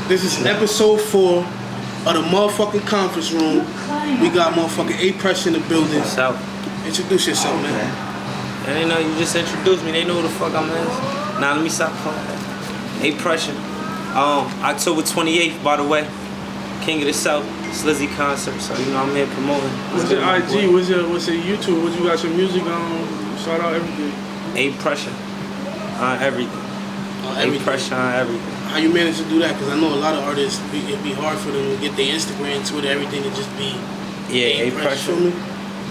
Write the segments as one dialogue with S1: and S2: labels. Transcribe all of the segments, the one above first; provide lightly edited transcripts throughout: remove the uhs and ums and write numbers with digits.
S1: This is episode 4 of the motherfucking conference room. We got motherfucking A-Press in the building.
S2: So,
S1: Introduce yourself, man.
S2: and they know you just introduced me. They know who the fuck I'm is. Now let me stop playing. A-Pressure. October 28th, by the way. King of the South. Slizzy concert. So you know I'm here promoting.
S1: What's your IG? What's your YouTube? What you got your music on? Shout out everything.
S2: A-Pressure on everything. A-Pressure on everything.
S1: How you manage to do that? Because I know a lot of artists, it'd be hard for them to get their Instagram, Twitter, everything to just be
S2: A-Pressure.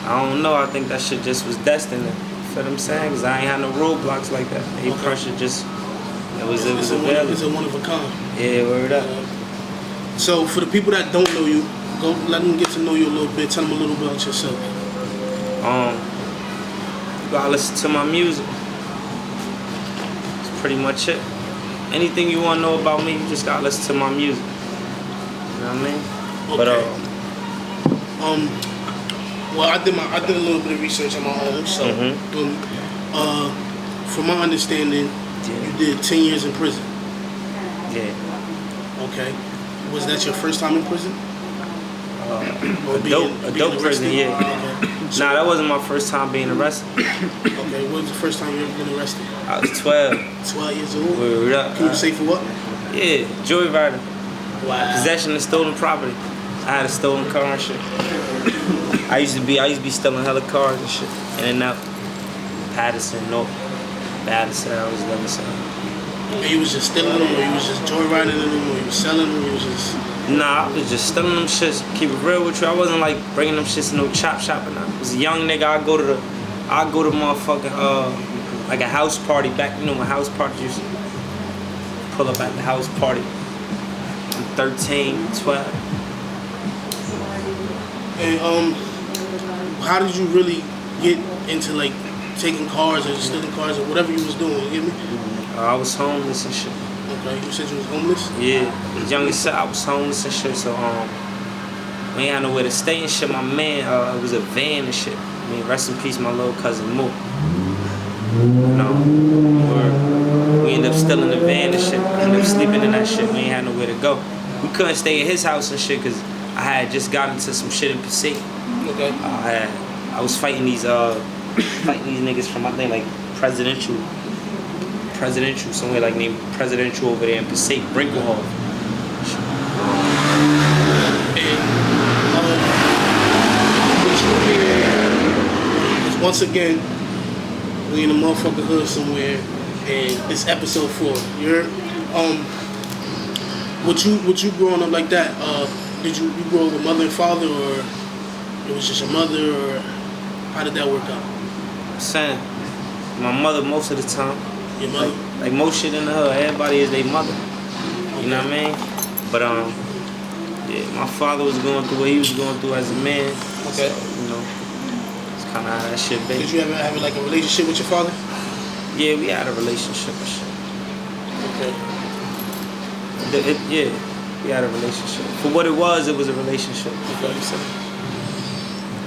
S2: I don't know. I think that shit just was destined. You feel what I'm saying? Because I ain't had no roadblocks like that. A-Pressure just, it was available.
S1: It's a one of a kind.
S2: Yeah, word up.
S1: So for the people that don't know you, go let them get to know you a little bit. Tell them a little bit about yourself.
S2: You gotta listen to my music. That's pretty much it. Anything you wanna know about me, you just gotta listen to my music. You know what I mean?
S1: Okay. Well, I did a little bit of research on my own. So, from my understanding, you did 10 years in prison.
S2: Yeah.
S1: Okay. Was that your first time in prison?
S2: Adult prison, yeah.
S1: Okay. So,
S2: Nah, that wasn't my first time being arrested.
S1: Okay, when was the first time you ever been arrested?
S2: I was 12.
S1: 12 years old?
S2: Word up.
S1: Can you say for what?
S2: Yeah, joyriding.
S1: Wow.
S2: Possession of stolen property. I had a stolen car and shit. I used to be stealing hella cars and shit. In and out. Patterson, North. Patterson, I was living something.
S1: And you was just stealing them, or you was just joyriding them, or you was selling them, or you was just...
S2: Nah, I was just stealing them shits. Keep it real with you. I wasn't like bringing them shits to no chop shop or nothing. I was a young nigga. I'd go to motherfucking, like a house party back, you know, when house parties used to pull up at the house party. I'm 13, 12.
S1: And, how did you really get into, like, taking cars or stealing cars or whatever you was doing, you get me?
S2: I was homeless and shit.
S1: Okay, you said you was homeless?
S2: Yeah, the youngest son, I was homeless and shit, so we ain't had nowhere to stay and shit. My man, it was a van and shit. I mean, rest in peace, my little cousin Mo. We ended up stealing the van and shit. I ended up sleeping in that shit. We ain't had nowhere to go. We couldn't stay at his house and shit because I had just got into some shit in Passaic.
S1: Okay.
S2: I was fighting these niggas from, I think, like Presidential, somewhere like named Presidential over there in Passaic, Brinkelhoff.
S1: And once again, we in the motherfucking hood somewhere, and it's episode 4. You're what you growing up like that? Did you grow up with mother and father, or it was just your mother, or how did that work out?
S2: Saying, my mother most of the time.
S1: Your mother?
S2: Like most shit in the hood, everybody is their mother. You know what I mean? But yeah, my father was going through what he was going through as a man.
S1: Okay.
S2: So, you know, it's kind of how that shit be.
S1: Did you ever have like a relationship with your father?
S2: Yeah, we had a relationship and shit.
S1: Okay.
S2: We had a relationship. For what it was a relationship.
S1: Okay.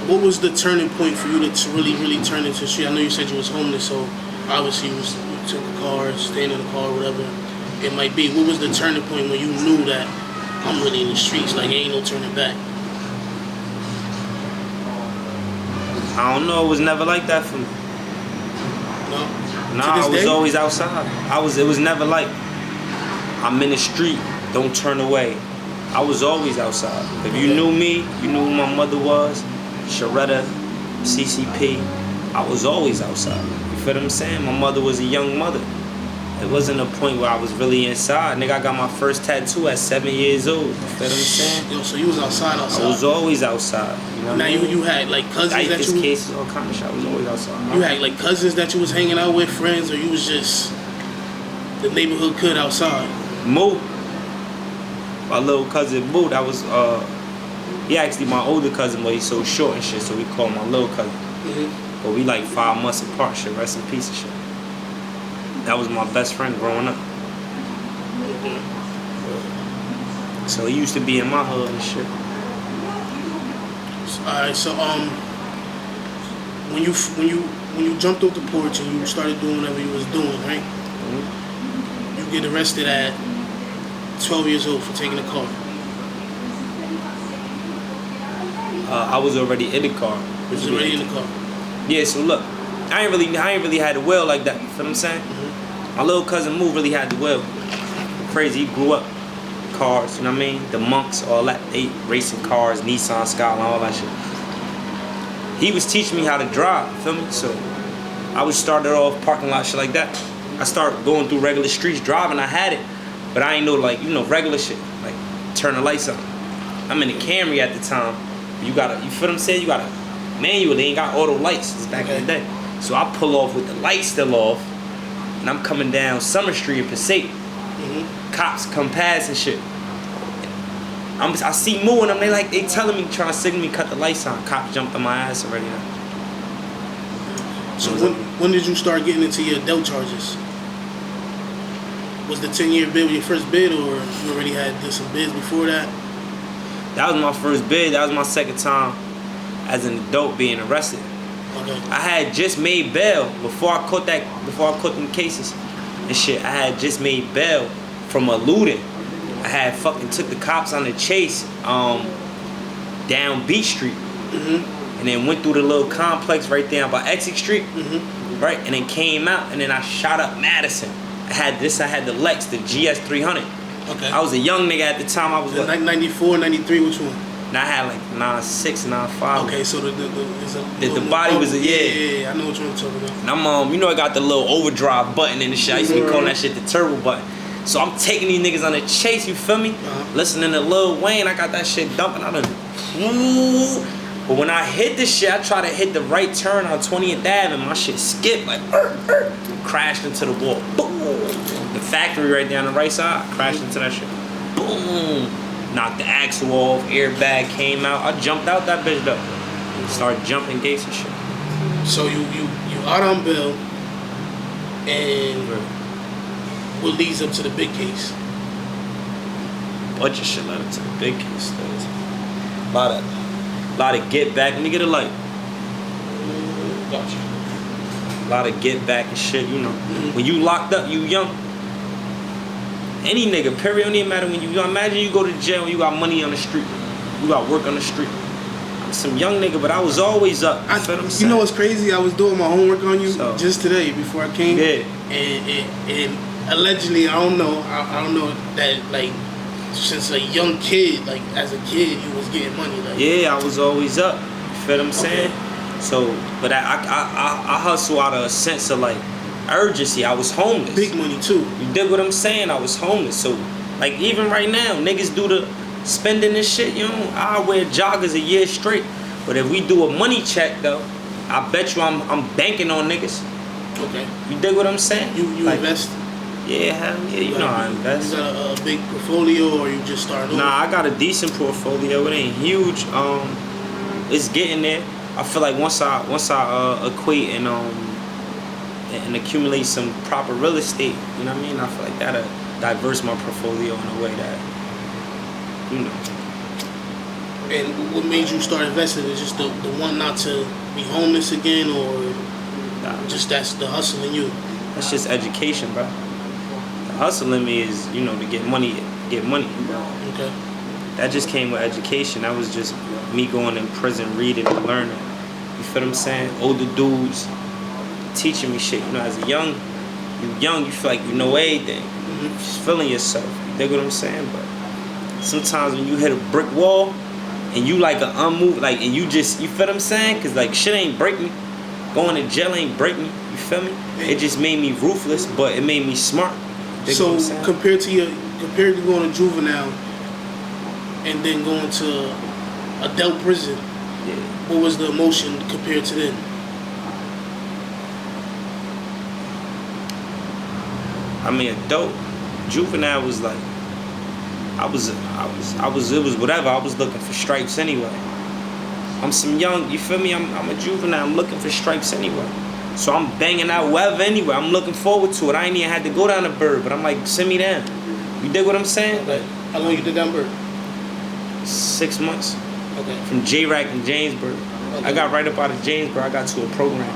S1: What was the turning point for you to really, really turn into street? I know you said you was homeless, so obviously you took a car, staying in the car, whatever it might be. What was the turning point when you knew that I'm really in the streets, like ain't no turning back?
S2: I don't know, it was never like that for me.
S1: No?
S2: Nah, I was always outside. It was never like, I'm in the street, don't turn away. I was always outside. If you knew me, you knew who my mother was, Sharetta, CCP, I was always outside. You feel what I'm saying? My mother was a young mother. It wasn't a point where I was really inside. Nigga, I got my first tattoo at 7 years old. You feel what I'm saying?
S1: Yo, so you was outside?
S2: I was always outside. You know what I mean?
S1: You had like cousins that you...
S2: cases, all kind of shit. I was always outside.
S1: You had like cousins that you was hanging out with, friends, or you was just the neighborhood kid outside?
S2: Mo, my little cousin Mo, that was, he actually my older cousin, but he's so short and shit, so we call him my little cousin.
S1: Mm-hmm.
S2: But we like 5 months apart, shit, rest in peace and shit. That was my best friend growing up.
S1: Mm-hmm.
S2: So he used to be in my hood and shit.
S1: Alright, so when you jumped off the porch and you started doing whatever you was doing, right?
S2: Mm-hmm.
S1: You get arrested at 12 years old for taking a car?
S2: I was already in the car.
S1: You was already in the car.
S2: Yeah, so look, I ain't really had the will like that. You feel what I'm saying? My little cousin Moo really had the will. Crazy, he grew up cars, you know what I mean? The Monks, all that, they racing cars, Nissan Skyline, all that shit. He was teaching me how to drive, you feel me? So I was started off parking lot shit like that. I started going through regular streets driving, I had it, but I ain't know, like, you know, regular shit, like turn the lights on. I'm in the Camry at the time. You feel what I'm saying? You gotta manual, they ain't got auto lights. It's back in the day. So I pull off with the lights still off, and I'm coming down Summer Street in Passaic. Cops come past and shit. I see Moo and them, they telling me, trying to signal me, cut the lights on. Cops jumped on my ass already now.
S1: So when did you start getting into your adult charges? Was the 10-year bid your first bid, or you already had did some bids before that?
S2: That was my first bid. That was my second time as an adult being arrested.
S1: Okay.
S2: I had just made bail before I caught them cases and shit. I had just made bail from eluding. I had fucking took the cops on the chase down Beach Street, and then went through the little complex right there by Essex Street, right, and then came out, and then I shot up Madison. I had the Lex, the GS 300.
S1: Okay.
S2: I was a young nigga at the time. I was what?
S1: 94, 93, which one?
S2: And I had like 96, 95.
S1: Okay, so the
S2: body was a
S1: yeah, I know what you're talking about.
S2: And I'm you know I got the little overdrive button in the shit. I used to be calling that shit the turbo button. So I'm taking these niggas on the chase, you feel me? Listening to Lil Wayne, I got that shit dumping. I done. But when I hit this shit, I try to hit the right turn on 20th Ave, and my shit skipped like crashed into the wall. Boom. The factory right there on the right side, crashed into that shit. Boom. Knocked the axle off, airbag came out. I jumped out that bitch though. Started jumping gates and shit.
S1: So you out on bail, and what leads up to the big case?
S2: Bunch of shit led up to the big case. A lot of get back. Let me get a light.
S1: Gotcha.
S2: A lot of get back and shit, you know. When you locked up, you young. Any nigga, period, don't even matter when you young. Imagine you go to jail and you got money on the street. You got work on the street. I'm some young nigga, but I was always up.
S1: You know what's crazy? I was doing my homework on you just today before I came.
S2: Yeah.
S1: And allegedly, I don't know that, like, since a young kid, like as a kid, you was getting money. Like,
S2: yeah, I was always up. You feel what I'm saying? So, but I hustle out of a sense of like urgency. I was homeless.
S1: Big money too.
S2: You dig what I'm saying? I was homeless. So, like even right now, niggas do the spending this shit. You know, I wear joggers a year straight. But if we do a money check though, I bet you I'm banking on niggas.
S1: Okay.
S2: You dig what I'm saying?
S1: You like, invest?
S2: Yeah, hell yeah. You know I invest.
S1: You got a big portfolio, or you just started?
S2: Nah, I got a decent portfolio. It ain't huge. It's getting there. I feel like once I equate and accumulate some proper real estate, you know what I mean? I feel like that'll diverse my portfolio in a way that, you know.
S1: And what made you start investing? Is just the one not to be homeless again, or just that's the hustle in you?
S2: That's just education, bro. The hustle in me is, you know, to get money, bro.
S1: Okay.
S2: That just came with education. That was just me going in prison, reading and learning. You feel what I'm saying? Older dudes teaching me shit. You know, as a you feel like you know everything. Just feeling yourself. You dig what I'm saying? But sometimes when you hit a brick wall and you like an unmoved, like, and you feel what I'm saying? Cause like shit ain't break me. Going to jail ain't break me. You feel me? It just made me ruthless, but it made me smart.
S1: So compared to going to juvenile and then going to adult prison, what was the emotion compared to then?
S2: I mean, adult, juvenile was like, it was whatever. I was looking for stripes anyway. I'm some young, you feel me? I'm a juvenile. I'm looking for stripes anyway. So I'm banging out wherever anyway. I'm looking forward to it. I ain't even had to go down to Bird, but I'm like, send me down. You dig what I'm saying? Like,
S1: how long you did down Bird?
S2: 6 months.
S1: Okay.
S2: From J-Rack in Jamesburg. Okay. I got right up out of Jamesburg. I got to a program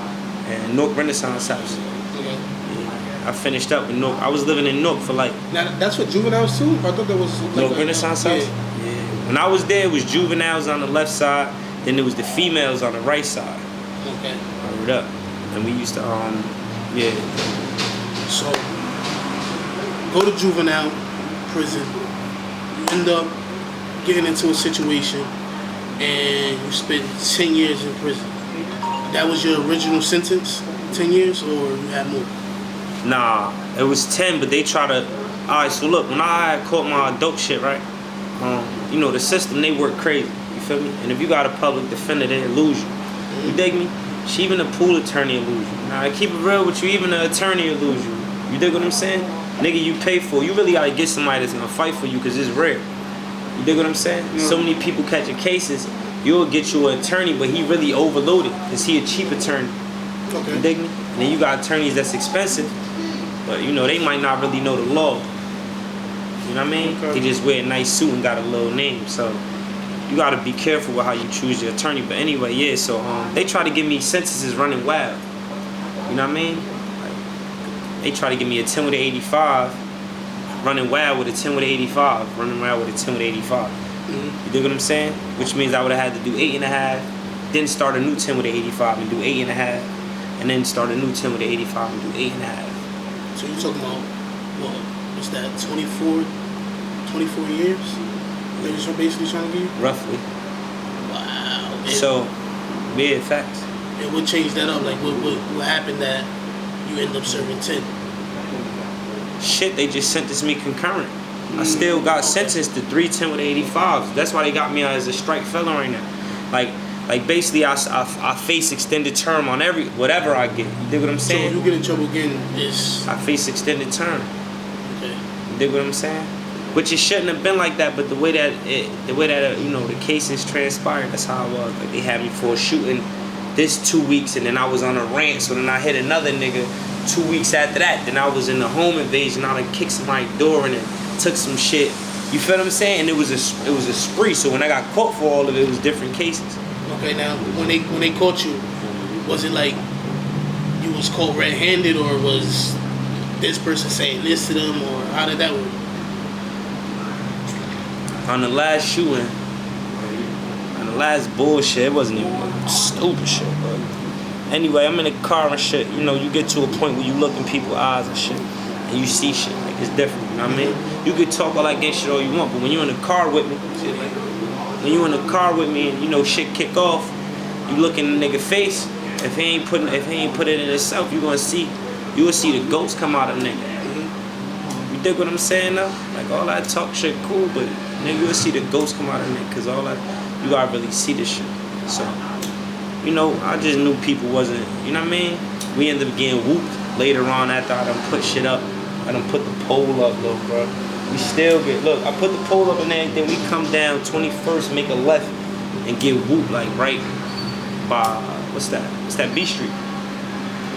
S2: in North Renaissance House.
S1: Okay.
S2: Yeah. I finished up in Newark. I was living in Newark for like
S1: Now that's what juveniles too. I thought that was like
S2: Newark Renaissance House.
S1: Yeah.
S2: Yeah. When I was there, it was juveniles on the left side, then there was the females on the right side.
S1: Okay.
S2: Word up. And we used to yeah.
S1: So go to juvenile prison. You end up getting into a situation, and you spent 10 years in prison. That was your original sentence, 10 years, or you had more?
S2: Nah, it was 10, but they try to. Alright, so look, when I had caught my dope shit, right? You know, the system, they work crazy. You feel me? And if you got a public defender, they lose you. You dig me? She even a pool attorney will lose you. Now, I keep it real with you, even an attorney will lose you. You dig what I'm saying? Nigga, you pay for it. You really gotta get somebody that's gonna fight for you, because it's rare. You dig what I'm saying?
S1: Yeah.
S2: So many people catching cases, you'll get you an attorney, but he really overloaded. Is he a cheap attorney?
S1: Okay.
S2: You dig me? And then you got attorneys that's expensive, but you know, they might not really know the law. You know what I mean?
S1: Okay.
S2: They just wear a nice suit and got a little name. So you gotta be careful with how you choose your attorney. But anyway, yeah, so they try to give me sentences running wild. You know what I mean? Like, they try to give me a 10 with an 85, running wild with a 10 with an 85, running wild with a 10 with an 85. You dig what I'm saying? Which means I would have had to do 8.5, then start a new 10 with an 85 and do 8.5, and then start a new 10 with an 85 and do 8.5.
S1: So you're talking about, what, what's that, 24 years? That you're basically trying to give you?
S2: Roughly.
S1: Wow. And,
S2: So, yeah, facts.
S1: and what changed that up? Like, what happened that you end up serving 10?
S2: Shit, they just sentenced me concurrent. I still got sentenced to 3 10 with 85s. That's why they got me as a strike felon right now. Like basically, I face extended term on whatever I get. You dig what I'm
S1: So
S2: saying?
S1: if you get in trouble again, it's...
S2: I face extended term.
S1: Okay.
S2: You dig what I'm saying? Which it shouldn't have been like that, but the way that you know, the cases transpired, that's how it was. Like, they had me for a shooting this 2 weeks, and then I was on a rant, so then I hit another nigga 2 weeks after that. Then I was in the home invasion. I done kicked somebody's door and then took some shit. You feel what I'm saying? And it was a spree. So when I got caught for all of it, it was different cases.
S1: Okay, now, when they caught you, was it like you was caught red-handed, or was this person saying this to them, or how did that work?
S2: On the last shooting, on the last bullshit, it wasn't even stupid shit, bro. Anyway, I'm in the car and shit. You know, you get to a point where you look in people's eyes and shit, and you see shit. Like, it's different, you know what I mean? You could talk all that gay shit all you want, but when you're in the car with me, and you know shit kick off, you look in the nigga face. If he ain't put it in himself, you will see the ghost come out of the nigga. You dig what I'm saying though? Like, all that talk shit cool, but nigga, you'll see the ghost come out of the nigga, cause all that, you gotta really see this shit. So, you know, I just knew people wasn't, you know what I mean? We ended up getting whooped later on after I done put shit up. I done put the pole up, though, bro. We still get, look, I put the pole up and everything. We come down 21st, make a left, and get whooped, like, right by, what's that? It's that B Street.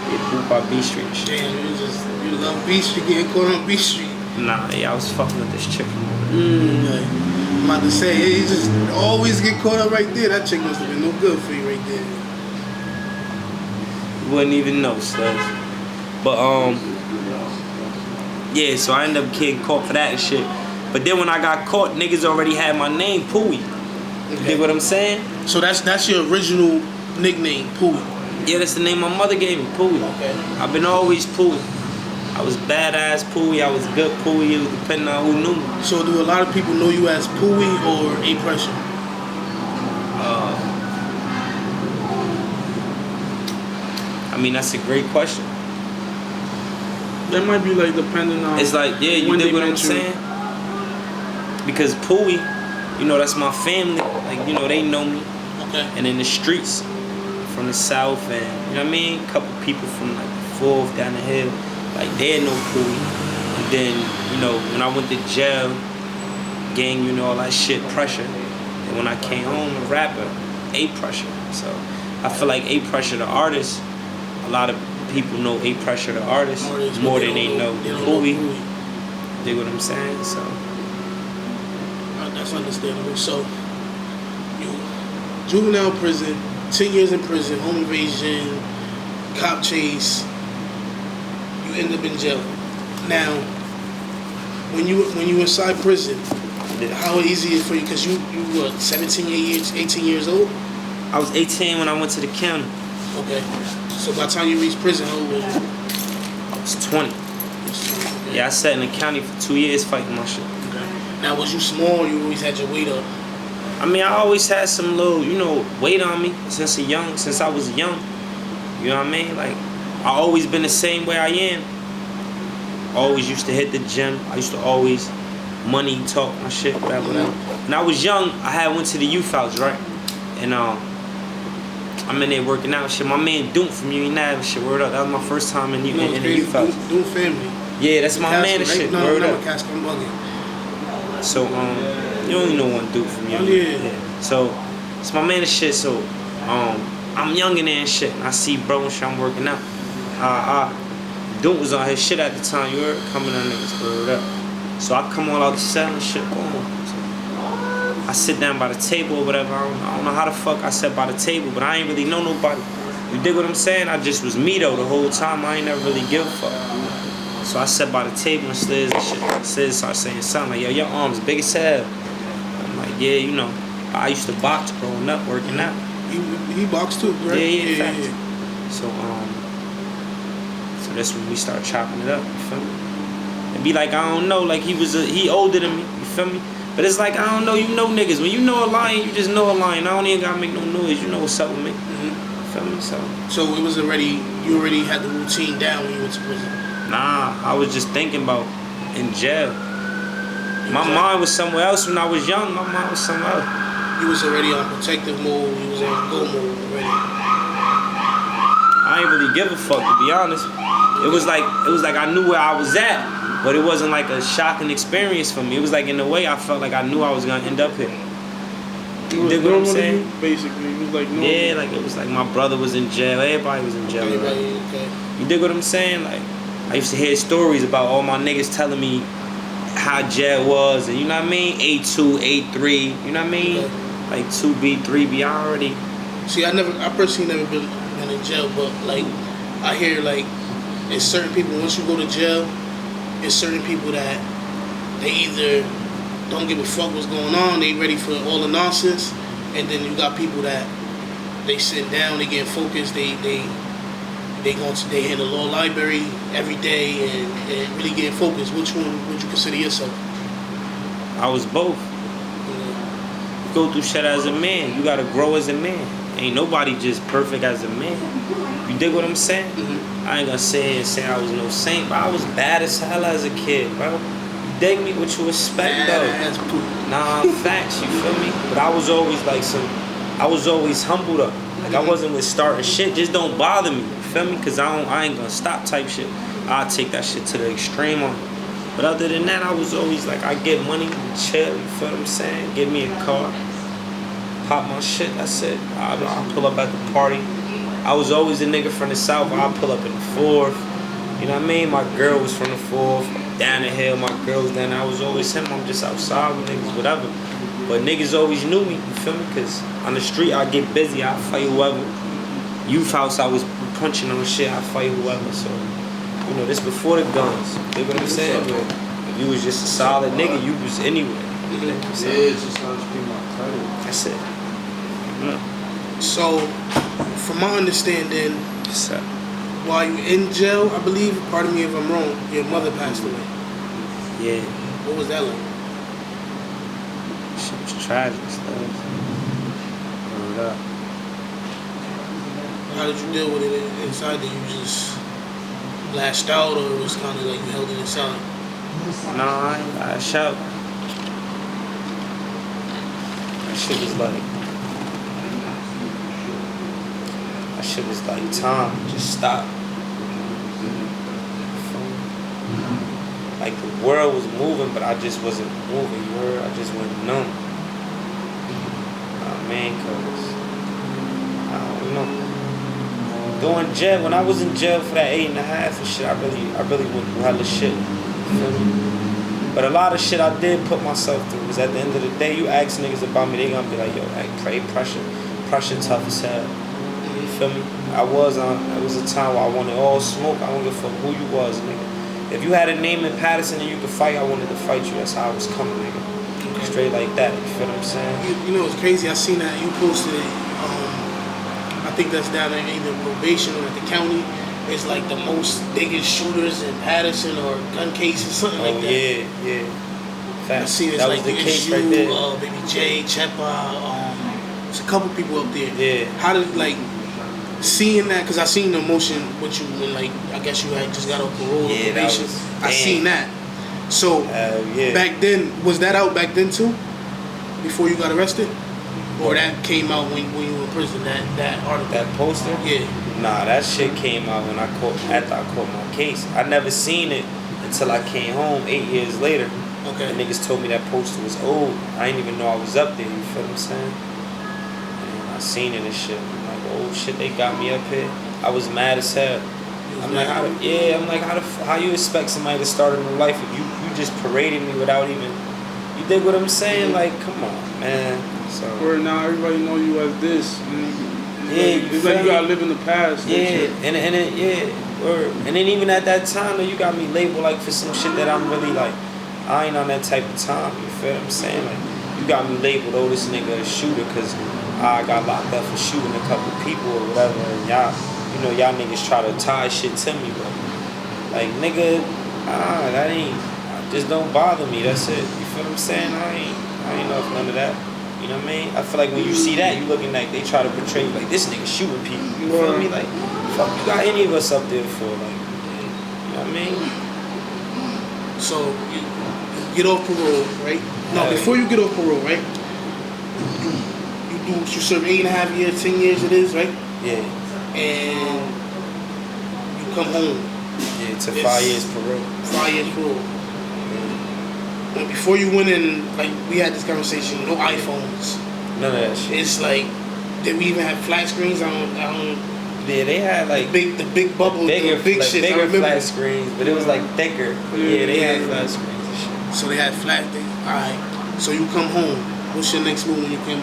S2: Get whooped by B Street and shit.
S1: Damn, you love B Street, getting caught on B Street.
S2: Nah, yeah, I was fucking with this chick from over
S1: Okay. I'm about to say, hey, you just always get caught up right there. That chick must have been no good for you right there.
S2: You wouldn't even know, studs. But, yeah, so I ended up getting caught for that and shit. But then when I got caught, niggas already had my name, Pooey. You dig what I'm saying?
S1: So that's your original nickname, Pooey.
S2: Yeah, that's the name my mother gave me, Pooey.
S1: Okay.
S2: I've been always Pooey. I was badass Pooey, I was good Pooey, it was depending on who knew me.
S1: So do a lot of people know you as Pooey or A Pressure?
S2: I mean, that's a great question.
S1: That might be like depending on.
S2: It's like, yeah, you dig what I'm saying? Because Pooey, you know, that's my family. Like, you know, they know me.
S1: Okay.
S2: And in the streets, from the south, and you know what I mean? A couple people from like the 4th down the hill, like they know Pooey. And then, you know, when I went to jail, gang, you know, all that shit, Pressure. And when I came home, a rapper, A Pressure. So I feel like A Pressure, the artist, a lot of people know A Pressure, the artist, more than they know Pooey. Dig what I'm saying? So
S1: that's understandable. So you juvenile prison, 10 years in prison, home invasion, cop chase. You end up in jail. Now, when you inside prison, how easy is it for you? Because you were 17 years, 18 years old?
S2: I was 18 when I went to the county.
S1: Okay. So by the time you reached prison, how old were you?
S2: I was 20.
S1: Okay.
S2: Yeah, I sat in the county for 2 years fighting my shit.
S1: Okay. Now, was you small or you always had your weight up?
S2: I mean, I always had some little, weight on me since I was young. You know what I mean? Like, I always been the same way I am. Always used to hit the gym. I used to always money talk my shit, whatever. When I was young, I went to the youth house, right? And I'm in there working out shit. My man Doom from Union Ave shit, word up. That was my first time in the youth house.
S1: Doom family.
S2: Yeah, that's my man and shit.
S1: No,
S2: word
S1: I'm
S2: up.
S1: bugging.
S2: So you only know one dude from Union. Yeah. So it's my man and shit. So I'm young in there and shit. And I see bro and shit, I'm working out. Dude was on his shit at the time, you heard? Coming on niggas, word up. So I come all out the cell and shit, boom. So I sit down by the table or whatever. I don't know how the fuck I sat by the table, but I ain't really know nobody. You dig what I'm saying? I just was me though the whole time. I ain't never really give a fuck. So I sat by the table and Sliz and shit. Sliz started saying something like, yo, your arms big as hell. I'm like, yeah, I used to box growing up, working out.
S1: He boxed too, right?
S2: Yeah. So that's when we start chopping it up, you feel me? It'd be like, I don't know, like he older than me, you feel me? But it's like, I don't know, niggas. When you know a lion, you just know a lion. I don't even gotta make no noise, you know what's up with me. You feel me? So
S1: it was you already had the routine down when you went to prison?
S2: Nah, I was just thinking about in jail. My mind was somewhere else when I was young, my mind was somewhere else.
S1: You was already on protective mode, you was on go mode already.
S2: I ain't really give a fuck, to be honest. It was like I knew where I was at, but it wasn't like a shocking experience for me. It was like in a way I felt like I knew I was gonna end up here. You dig what I'm saying?
S1: Basically, it was like normal.
S2: Yeah, like it was like my brother was in jail, everybody was in jail.
S1: Okay.
S2: You dig what I'm saying? Like I used to hear stories about all my niggas telling me how jail was, and you know what I mean? A2, A3, you know what I mean?
S1: Okay.
S2: Like 2B, 3B, I already.
S1: See, I personally never been in jail, but like I hear like it's certain people, once you go to jail, it's certain people that they either don't give a fuck what's going on, they ready for all the nonsense, and then you got people that they sit down, they get focused, they in the law library every day and really get focused. Which one would you consider yourself?
S2: I was both. You go through shit as a man, you gotta grow as a man. Ain't nobody just perfect as a man. You dig what I'm saying?
S1: Mm-hmm.
S2: I ain't gonna say I was no saint, but I was bad as hell as a kid, bro. You dig me? What you expect though? Nah, facts, you feel me? But I was always I was always humble though. Like I wasn't with starting shit, just don't bother me, you feel me? Cause I ain't gonna stop type shit. I'll take that shit to the extreme on. But other than that, I was always like, I get money, chill, you feel what I'm saying? Give me a car, pop my shit, that's it. I'll pull up at the party. I was always a nigga from the South, I'll pull up in the 4th. You know what I mean? My girl was from the 4th, down the hill, my girl was down there. I was always him, I'm just outside with niggas, whatever. But niggas always knew me, you feel me? Cause on the street, I get busy, I fight whoever. Youth house, I was punching on shit, I fight whoever, so. You know, this before the guns. You know what I'm saying? But if you was just a solid nigga, you was anywhere.
S3: Yeah, it's just not just my title.
S2: That's it.
S1: So, from my understanding,
S2: That's it.
S1: while you in jail, I believe, pardon me if I'm wrong, your mother passed away.
S2: Yeah.
S1: What was that like?
S2: Shit was tragic stuff. Word up.
S1: How did you deal with it inside? Did you just lashed out, or it was kind of like you held it inside?
S2: Nah, I ain't lash out. That shit was like time, just stop. Like the world was moving, but I just wasn't moving, you heard? I just went numb. Man, cause I don't know. Doing jail, when I was in jail for that 8.5 and shit, I really went through hella shit. You feel me? But a lot of shit I did put myself through, because at the end of the day, you ask niggas about me, they gonna be like, yo, like, pressure tough as hell. You feel feel me? It was a time where I wanted all smoke. I don't give a fuck who you was, nigga. If you had a name in Patterson and you could fight, I wanted to fight you. That's how I was coming, nigga. Straight like that. You feel what I'm saying?
S1: You know, it's crazy. I seen that you posted it. I think that's down in either probation or at the county. It's like the most biggest shooters in Patterson or gun cases, something like that.
S2: Yeah.
S1: I
S2: Facts.
S1: seen it's
S2: That
S1: like
S2: was the case
S1: you,
S2: right there.
S1: Baby J, Chepa, there's a couple people up there.
S2: Yeah.
S1: How did, like, seeing that, because I seen the emotion with you when, like, I guess you had just got off parole or
S2: Yeah, that
S1: probation.
S2: was-
S1: I seen that. So,
S2: Yeah.
S1: back then, was that out back then too? Before you got arrested? Or that came out when you were in prison, that article?
S2: That poster?
S1: Yeah.
S2: Nah, that shit came out after I caught my case. I never seen it until I came home 8 years later.
S1: Okay.
S2: The niggas told me that poster was old. I didn't even know I was up there, you feel what I'm saying? And I seen it and shit. I'm like, oh shit, they got me up here. I was mad as hell. I'm like, how you expect somebody to start a new life if you just paraded me without even, you dig what I'm saying? Like, come on, man. So
S3: Where now everybody know you as this.
S2: Yeah,
S3: It's like you gotta live in the past.
S2: yeah, and then even at that time, though, you got me labeled like for some shit that I'm really like, I ain't on that type of time. You feel what I'm saying? Like, you got me labeled, oh, this nigga a shooter, cause I got locked up for shooting a couple people or whatever, and y'all niggas try to tie shit to me, but like, nigga, that just don't bother me. That's it. You feel what I'm saying? I ain't know if none of that. You know what I mean? I feel like when you see that, you looking like they try to portray you like this nigga shooting people. You feel me? Like, fuck, you got any of us up there for? Like, you know what I mean?
S1: So, you get off parole, right? No, before you get off parole, right? You serve 8.5 years, 10 years it is, right?
S2: Yeah.
S1: And you come home.
S2: Yeah, to 5 years parole.
S1: 5 years parole. And before you went in, like, we had this conversation, no iPhones.
S2: None of that shit.
S1: It's like, did we even have flat screens? I don't
S2: Yeah, they had like
S1: the big bubble,
S2: bigger,
S1: the big
S2: like,
S1: shit. I
S2: bigger
S1: remember.
S2: flat screens, but it was like thicker. Yeah, they had flat screens and shit.
S1: So they had flat things. All right. So you come home. What's your next move when you come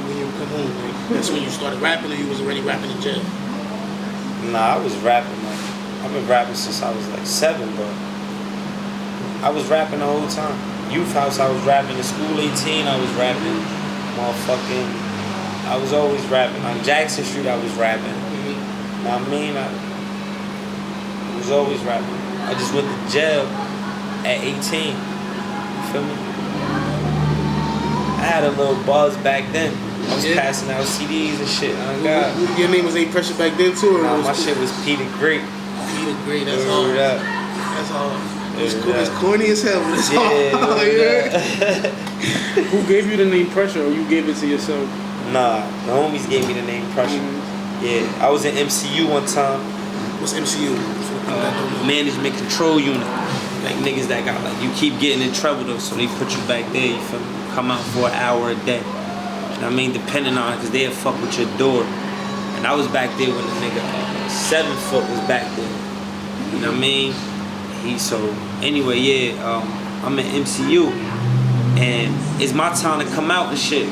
S1: home? Like, that's when you started rapping, or you was already rapping in jail?
S2: Nah, I was rapping like I've been rapping since I was like 7, but I was rapping the whole time. Youth House, I was rapping. In School 18, I was rapping. Motherfucking, I was always rapping. On Jackson Street, I was rapping.
S1: Mm-hmm.
S2: Know what I mean? I was always rapping. I just went to jail at 18. You feel me? I had a little buzz back then. I was passing out CDs and shit. Oh God.
S1: Your name was A Pressure back then too, or
S2: Nah,
S1: was
S2: my shit was Peter Great.
S1: Peter Great? That's all.
S2: Word up.
S1: That's all. It's,
S2: Word
S1: cool. It's
S2: up.
S1: corny as hell, but it's
S2: Yeah,
S1: all.
S2: word
S1: Yeah.
S2: up.
S3: Who gave you the name Pressure, or you gave it to yourself?
S2: Nah, the homies gave me the name Pressure. Yeah, I was in MCU one time.
S1: What's MCU? For the people that don't know.
S2: Management Control Unit. Like niggas that got like, you keep getting in trouble though, so they put you back there, you feel me? Come out for an hour a day. You know what I mean? Depending on it, cause they'll fuck with your door. And I was back there when the nigga 7 foot was back there. You know what I mean? Anyway, yeah, I'm in MCU. And it's my time to come out and shit.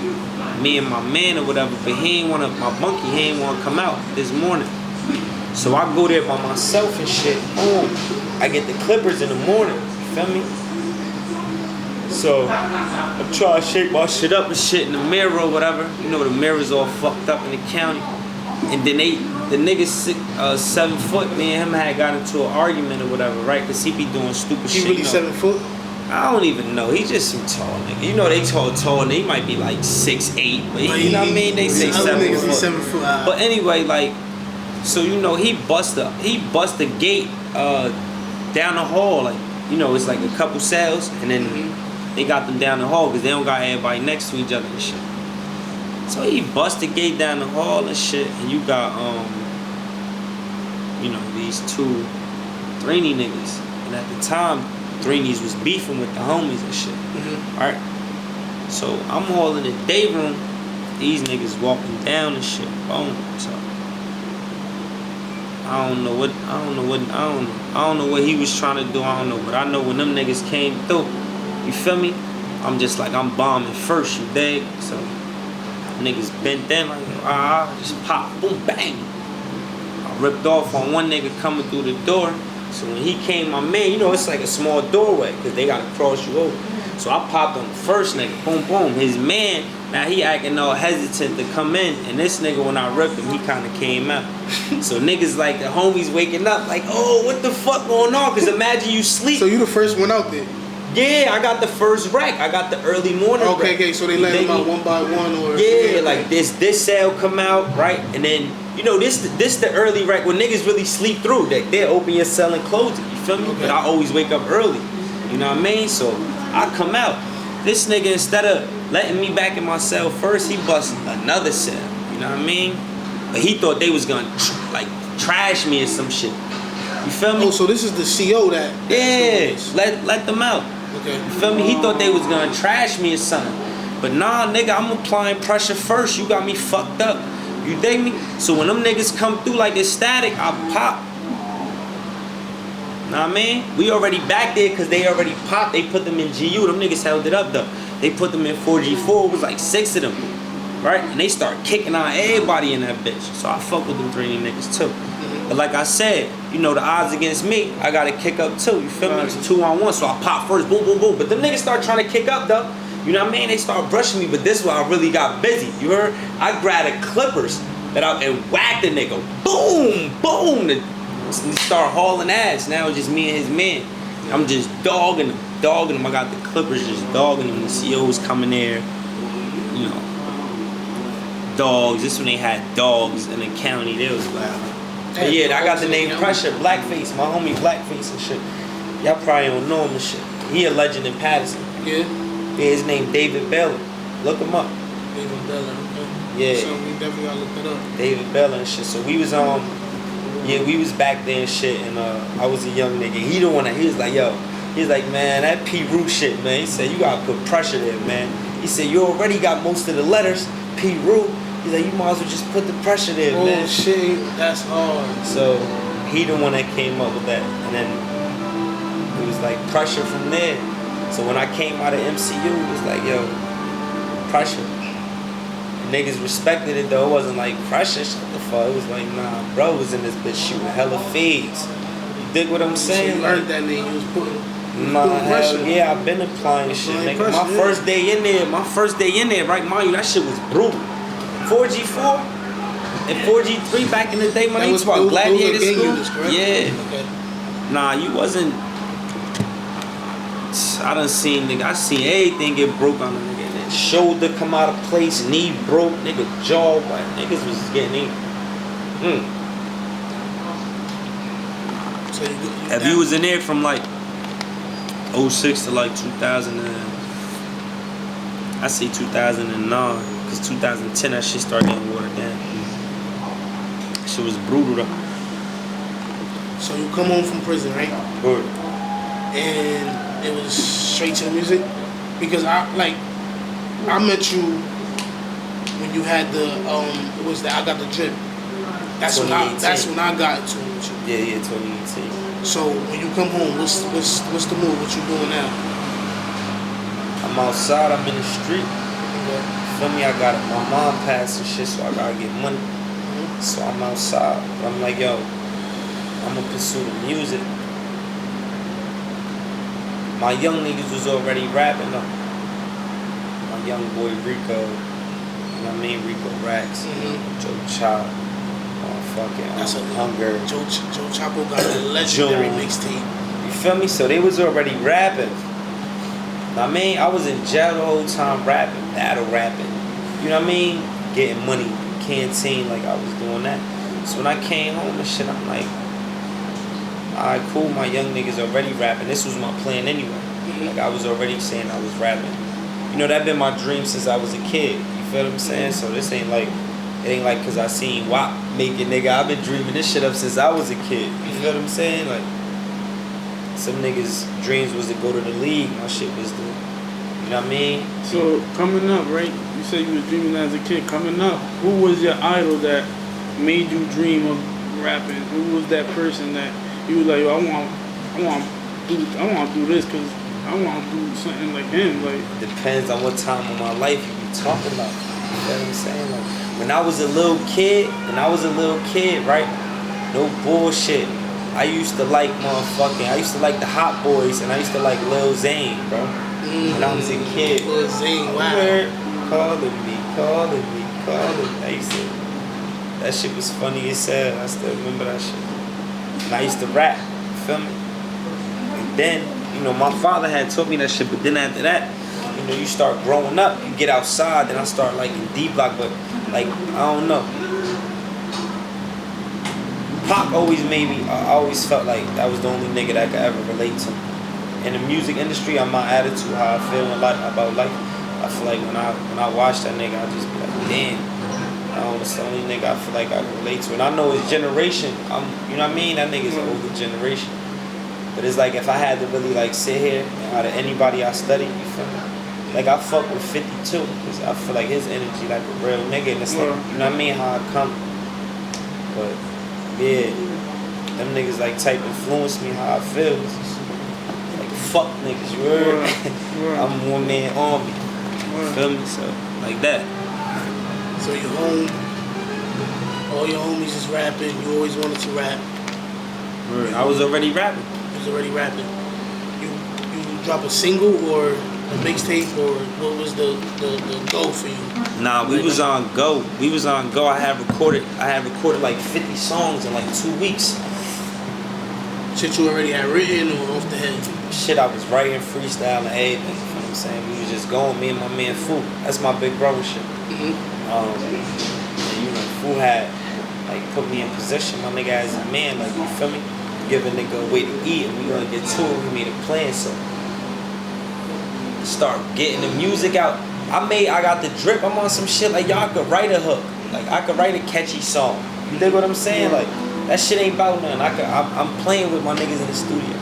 S2: Me and my man or whatever, but my bunkie, he ain't wanna come out this morning. So I go there by myself and shit. Boom. I get the clippers in the morning. You feel me? So I'm trying to shake my shit up and shit in the mirror or whatever. You know, the mirror's all fucked up in the county. And then the nigga 7 foot, me and him had got into an argument or whatever, right? Cause he be doing stupid shit.
S1: He really
S2: you know?
S1: 7 foot?
S2: I don't even know. He just some tall nigga. You know they tall and he might be like 6'8", but you know what I mean? They say 7
S1: niggas
S2: foot.
S1: be 7 foot.
S2: But anyway, like, so you know he bust the gate down the hall, like, you know, it's like a couple cells, and then they got them down the hall because they don't got everybody next to each other and shit. So he bust the gate down the hall and shit, and you got you know, these 2 Threeny niggas, and at the time Threenies was beefing with the homies and shit. Alright, so I'm all in the day room, these niggas walking down and shit. Boom. So I don't know what he was trying to do. I don't know, but I know when them niggas came through, you feel me? I'm just like, I'm bombing first, you dig? So niggas bent in like, just pop, boom, bang. ripped off on one nigga coming through the door. So when he came, my man, you know, it's like a small doorway because they gotta cross you over. So I popped on the first nigga, boom, boom. His man, now he acting all hesitant to come in, and this nigga, when I ripped him, he kind of came out. So niggas like the homies waking up like, oh, what the fuck going on? Because imagine you sleep.
S1: So you the first one out there?
S2: Yeah, I got the first rack. I got the early morning rack.
S1: Okay, so they let them out one by one, or
S2: yeah, like this cell come out, right, and then you know this the early rack when niggas really sleep through. They'll open your cell and close it. You feel me?
S1: Okay.
S2: But I always wake up early. You know what I mean? So I come out. This nigga, instead of letting me back in my cell first, he bust another cell. You know what I mean? But he thought they was gonna like trash me or some shit. You feel me?
S1: Oh, so this is the CO that
S2: Yeah, let them out.
S1: Okay.
S2: You feel me? He thought they was gonna trash me or something. But nah, nigga, I'm applying pressure first. You got me fucked up. You dig me? So when them niggas come through like it's static, I pop. Know what I mean? We already back there because they already popped. They put them in GU. Them niggas held it up though. They put them in 4G4. It was like 6 of them. Right? And they start kicking out everybody in that bitch. So I fuck with them 3 niggas too. But like I said, you know, the odds against me, I gotta kick up too. You feel me? It's 2-on-1, so I pop first, boom, boom, boom. But them niggas start trying to kick up though. You know what I mean? They start brushing me, but this is where I really got busy. You heard? I grabbed the clippers and whacked the nigga. Boom, boom. He start hauling ass. Now it's just me and his man. I'm just dogging him. I got the clippers just dogging him. The CO's coming there. You know, dogs. This when they had dogs in the county. They was loud. But yeah, I got the name Pressure, Blackface, my homie Blackface and shit. Y'all probably don't know him and shit. He a legend in Patterson.
S1: Yeah.
S2: Yeah, his name David Bella. Look him up.
S1: David Bella. Okay.
S2: Yeah.
S1: So we definitely gotta look it up.
S2: David Bella and shit. So we was we was back there and shit, and I was a young nigga. He the one that he was like, man, that P. Roo shit, man. He said, you gotta put pressure there, man. He said, you already got most of the letters, P. Roo. He's like, you might as well just put the pressure there, man.
S1: Oh shit, that's hard.
S2: So he the one that came up with that, and then it was like pressure from there. So when I came out of MCU, it was like, yo, pressure. Niggas respected it though. It wasn't like pressure, shut the fuck. It was like, nah, bro was in this bitch shooting hella fades. You dig what I'm saying?
S1: So you learned that name. You was putting
S2: Hell yeah, I've been applying shit, nigga. My first day in there, right, mind you, that shit was brutal. 4G4 and 4G3 back in the day, when they was about Gladiator School. Yeah.
S1: Okay.
S2: Nah, you wasn't. I done seen, nigga. I seen everything get broke on a nigga. Then shoulder come out of place, knee broke, nigga jaw. Like niggas was getting in.
S1: So
S2: if you was in there from like 06 to like 2000, I say 2009, cause 2010 that shit started getting watered down. Shit was brutal though.
S1: So you come home from prison, right?
S2: Good.
S1: And it was straight to the music, because I met you when you had the it was that I Got the Drip. That's when I got into it with you.
S2: Yeah, 2018.
S1: So when you come home, what's the move? What you doing now?
S2: I'm outside. I'm in the street.
S1: Okay.
S2: Feel me? I got it. My mom passed and shit, so I gotta get money. So I'm outside. But I'm like, yo, I'm gonna pursue the music. My young niggas was already rapping up. My young boy Rico, you know what I mean? Rico Rax, Joe Chop,
S1: That's a
S2: Hunger.
S1: Joe Chapo got a legendary mixtape.
S2: You feel me? So they was already rapping. I mean, I was in jail the whole time rapping, battle rapping. You know what I mean? Getting money, canteen, like I was doing that. So when I came home and shit, I'm like, alright, cool, my young niggas already rapping. This was my plan anyway. Like I was already saying I was rapping. You know, that been my dream since I was a kid. You feel what I'm saying? So this ain't like, it ain't like cause I seen WAP make it, nigga. I've been dreaming this shit up since I was a kid. You feel what I'm saying? Like, some niggas' dreams was to go to the league. My shit was to, you know what I mean?
S3: So coming up, right? You said you was dreaming as a kid. Coming up, who was your idol that made you dream of rapping? Who was that person that you was like, yo, I want to do this because I want to do something like him? Like,
S2: depends on what time of my life you be talking about. You know what I'm saying? Like, when I was a little kid, right? No bullshit. I used to like the Hot Boys, and I used to like Lil Zane, bro. When I was a kid.
S1: Lil Zane, wow.
S2: Calling me. I used to, that shit was funny as hell. I still remember that shit. And I used to rap, you feel me? And then, you know, my father had taught me that shit, but then after that, you know, you start growing up, you get outside, then I start liking D-Block, but like, I don't know. Pac always made me, I always felt like that was the only nigga that I could ever relate to. In the music industry, on my attitude, how I feel about life, I feel like when I watch that nigga, I just be like, damn. It's the only nigga I feel like I can relate to. And I know his generation, you know what I mean? That nigga's an older generation. But it's like, if I had to really like sit here, out of anybody I study, you feel me? Like, I fuck with 52, because I feel like his energy like a real nigga, and it's like, you know what I mean, how I come. But, yeah, them niggas like type influence me how I feel. It's just, like, fuck niggas, you heard? I'm a one-man army, you feel me? So, like that.
S1: So you're home, all your homies is rapping, you always wanted to rap.
S2: I was already rapping.
S1: You was already rapping. You drop a single or a mixtape, or what was the goal for you?
S2: Nah, we was on go. I had recorded like 50 songs in like 2 weeks.
S1: Shit you already had written or off the head?
S2: Shit, I was writing, freestyle, and everything. You know what I'm saying? We was just going, me and my man Fu. That's my big brother shit.
S1: Mm-hmm.
S2: And you know, Fu had like put me in position, my nigga, as a man, like, you feel me? Give a nigga a way to eat, and we gonna get to it. We made a plan, so start getting the music out. I got the drip. I'm on some shit like y'all could write a hook, like I could write a catchy song. You dig what I'm saying? Like, that shit ain't about nothing. I'm playing with my niggas in the studio.